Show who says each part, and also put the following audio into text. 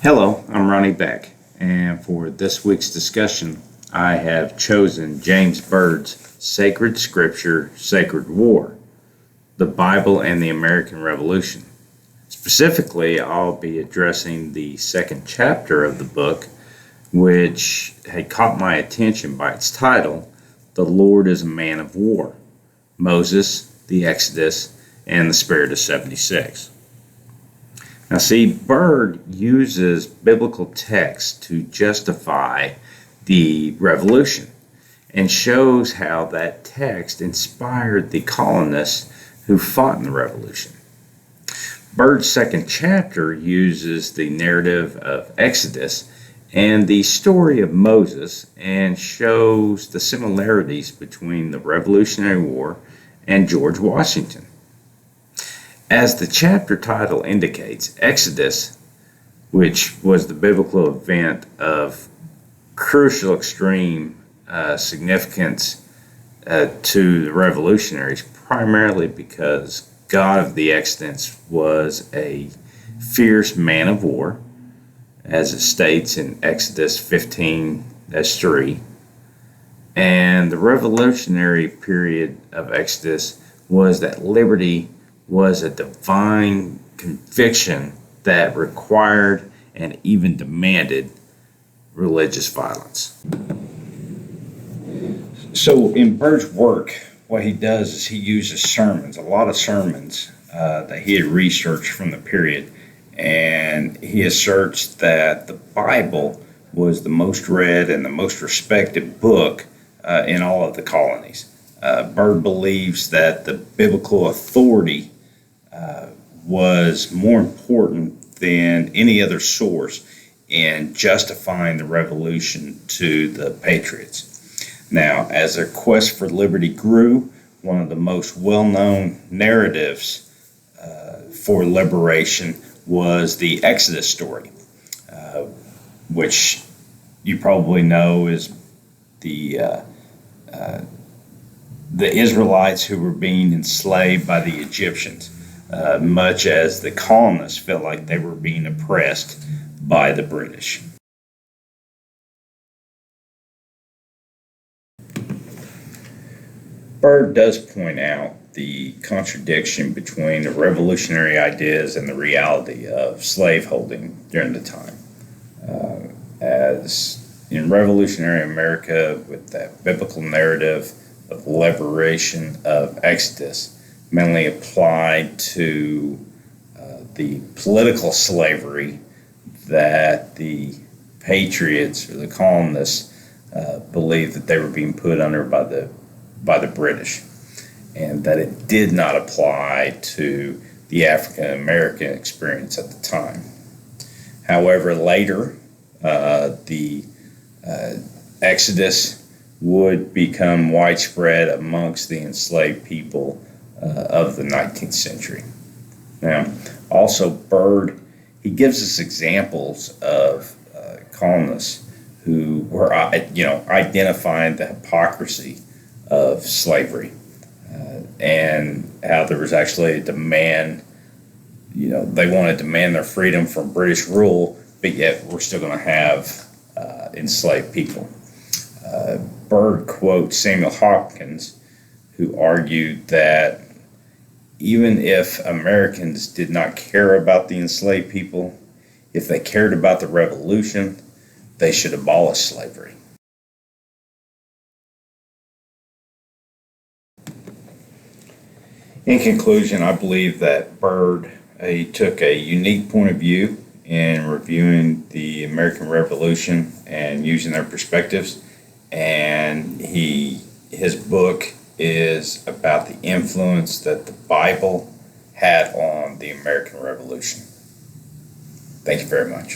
Speaker 1: Hello, I'm Ronnie Beck, and for this week's discussion, I have chosen James Byrd's Sacred Scripture, Sacred War, the Bible and the American Revolution. Specifically, I'll be addressing the second chapter of the book, which had caught my attention by its title, The Lord is a Man of War, Moses, the Exodus, and the Spirit of 76. Now see, Byrd uses biblical text to justify the revolution and shows how that text inspired the colonists who fought in the revolution. Byrd's second chapter uses the narrative of Exodus and the story of Moses and shows the similarities between the Revolutionary War and George Washington. As the chapter title indicates, Exodus, which was the biblical event of crucial extreme significance to the revolutionaries, primarily because God of the Exodus was a fierce man of war, as it states in Exodus 15:3. And the revolutionary period of Exodus was that liberty was a divine conviction that required and even demanded religious violence. So in Byrd's work, what he does is he uses sermons, a lot of sermons that he had researched from the period, and he asserts that the Bible was the most read and the most respected book in all of the colonies. Byrd believes that the biblical authority was more important than any other source in justifying the revolution to the patriots. Now, as their quest for liberty grew, one of the most well-known narratives for liberation was the Exodus story, which you probably know is the Israelites who were being enslaved by the Egyptians, much as the colonists felt like they were being oppressed by the British. Byrd does point out the contradiction between the revolutionary ideas and the reality of slaveholding during the time. As in revolutionary America, with that biblical narrative of liberation of Exodus, mainly applied to the political slavery that the patriots or the colonists believed that they were being put under by the British, and that it did not apply to the African American experience at the time. However, later the Exodus would become widespread amongst the enslaved people of the 19th century. Now, also Byrd, he gives us examples of colonists who were, identifying the hypocrisy of slavery and how there was actually a demand. They want to demand their freedom from British rule, but yet we're still going to have enslaved people. Byrd quotes Samuel Hopkins, who argued that even if Americans did not care about the enslaved people, if they cared about the revolution, they should abolish slavery. In conclusion, I believe that Byrd took a unique point of view in reviewing the American Revolution and using their perspectives, and his book is about the influence that the Bible had on the American Revolution. Thank you very much.